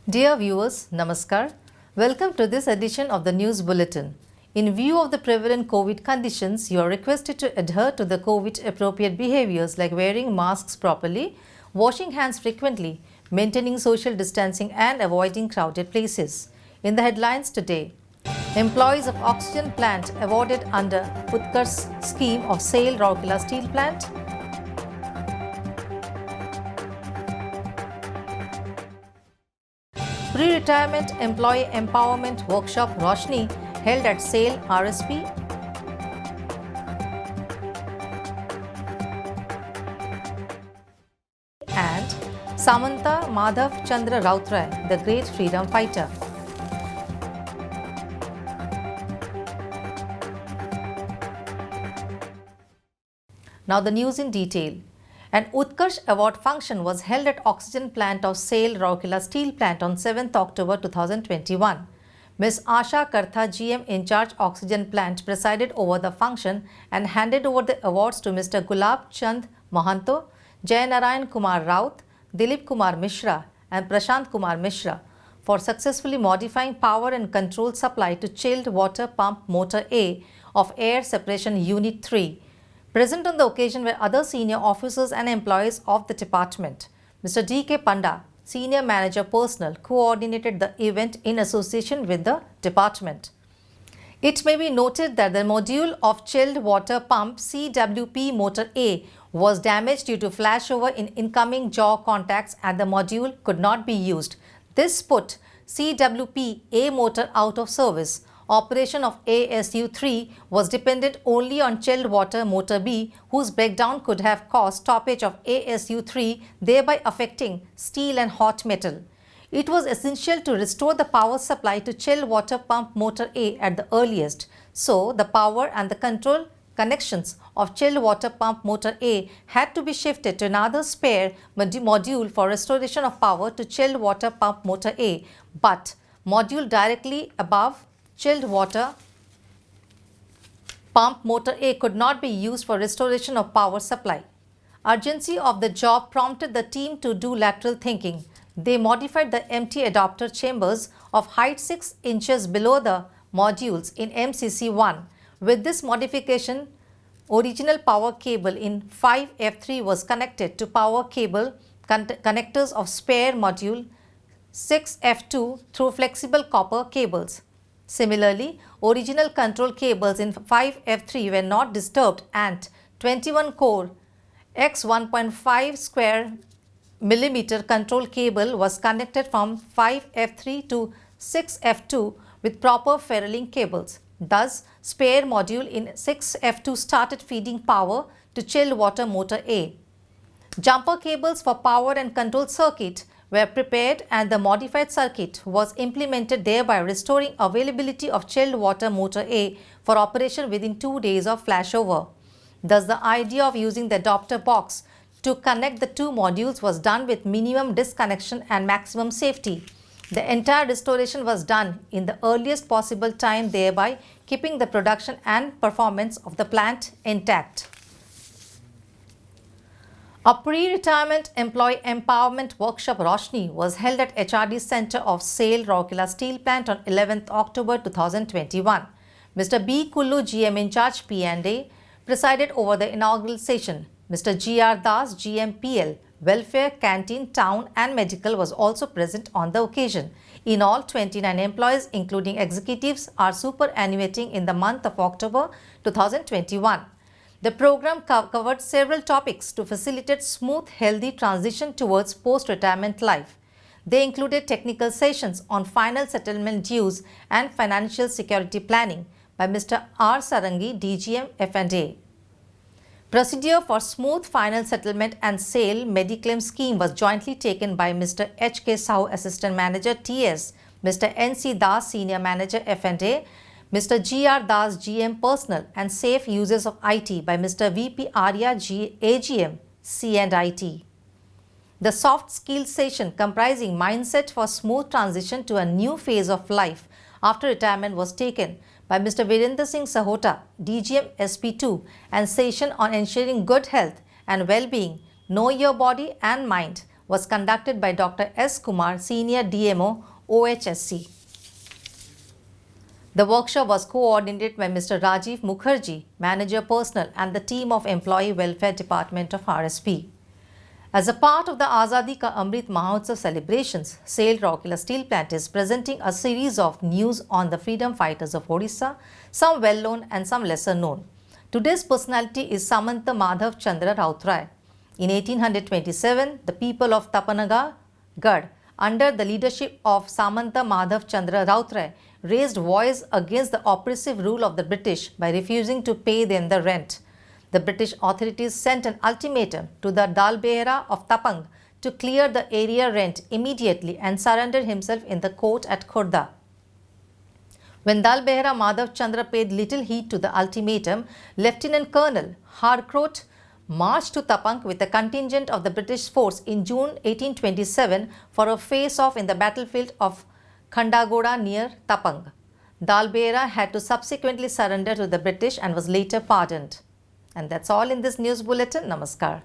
Dear viewers, Namaskar. Welcome to this edition of the News Bulletin. In view of the prevalent COVID conditions, you are requested to adhere to the COVID-appropriate behaviors like wearing masks properly, washing hands frequently, maintaining social distancing and avoiding crowded places. In the headlines today, employees of oxygen plant awarded under Utkarsh scheme of SAIL Rourkela steel plant. Pre-retirement employee empowerment workshop Roshni held at SAIL RSP. And Samanta Madhav Chandra Rautrai, the great freedom fighter. Now the news in detail. An Utkarsh Award function was held at oxygen plant of SAIL Rourkela steel plant on 7th October 2021. Ms. Asha Kartha, GM in charge oxygen plant, presided over the function and handed over the awards to Mr. Gulab Chand Mahanto, Jayanarayan Kumar Raut, Dilip Kumar Mishra and Prashant Kumar Mishra for successfully modifying power and control supply to chilled water pump motor A of Air Separation Unit 3. Present on the occasion were other senior officers and employees of the department. Mr. D.K. Panda, Senior Manager Personnel, coordinated the event in association with the department. It may be noted that the module of chilled water pump CWP motor A was damaged due to flashover in incoming jaw contacts and the module could not be used. This put CWP A motor out of service. Operation of ASU-3 was dependent only on chilled water motor B, whose breakdown could have caused stoppage of ASU-3, thereby affecting steel and hot metal. It was essential to restore the power supply to chilled water pump motor A at the earliest. So, the power and the control connections of chilled water pump motor A had to be shifted to another spare module for restoration of power to chilled water pump motor A, but module directly above chilled water pump motor A could not be used for restoration of power supply. Urgency of the job prompted the team to do lateral thinking. They modified the empty adapter chambers of height 6 inches below the modules in MCC1. With this modification, original power cable in 5F3 was connected to power cable connectors of spare module 6F2 through flexible copper cables. Similarly, original control cables in 5F3 were not disturbed and 21-core x 1.5 square millimeter control cable was connected from 5F3 to 6F2 with proper ferruling cables. Thus, spare module in 6F2 started feeding power to chilled water motor A. Jumper cables for power and control circuit were prepared and the modified circuit was implemented, thereby restoring availability of chilled water motor A for operation within 2 days of flashover. Thus, the idea of using the adapter box to connect the two modules was done with minimum disconnection and maximum safety. The entire restoration was done in the earliest possible time, thereby keeping the production and performance of the plant intact. A pre-retirement employee empowerment workshop Roshni was held at HRD Center of SAIL Rourkela steel plant on 11th October 2021. Mr. B. Kullu, GM in charge P&A, presided over the inaugural session. Mr. G.R. Das, GM PL, Welfare, Canteen, Town and Medical was also present on the occasion. In all, 29 employees, including executives, are superannuating in the month of October 2021. The program covered several topics to facilitate smooth, healthy transition towards post-retirement life. They included technical sessions on final settlement dues and financial security planning by Mr. R. Sarangi, DGM F&A. Procedure for smooth final settlement and sale Mediclaim scheme was jointly taken by Mr. H. K. Sahu, Assistant Manager TS, Mr. N. C. Das, Senior Manager F&A, Mr. G.R. Das, GM Personnel and Safe Uses of IT by Mr. V.P. Arya, AGM, C&IT. The soft skills session comprising mindset for smooth transition to a new phase of life after retirement was taken by Mr. Virendra Singh Sahota, DGM SP2, and session on ensuring good health and well-being, know your body and mind was conducted by Dr. S. Kumar, Senior DMO, OHSC. The workshop was coordinated by Mr. Rajiv Mukherjee, Manager Personnel, and the team of Employee Welfare Department of RSP. As a part of the Azadi Ka Amrit Mahotsav celebrations, SAIL Rourkela Steel Plant is presenting a series of news on the freedom fighters of Odisha, some well-known and some lesser-known. Today's personality is Samanta Madhav Chandra Rautrai. In 1827, the people of Tapanagar, Gad, under the leadership of Samanta Madhav Chandra Rautrai, raised voice against the oppressive rule of the British by refusing to pay them the rent. The British authorities sent an ultimatum to the Dalbehra of Tapang to clear the area rent immediately and surrender himself in the court at Khurda. When Dalbehra Madhav Chandra paid little heed to the ultimatum, Lieutenant Colonel Harcourt marched to Tapang with a contingent of the British force in June 1827 for a face-off in the battlefield of Khandagoda near Tapang. Dalbehra had to subsequently surrender to the British and was later pardoned. And that's all in this news bulletin. Namaskar.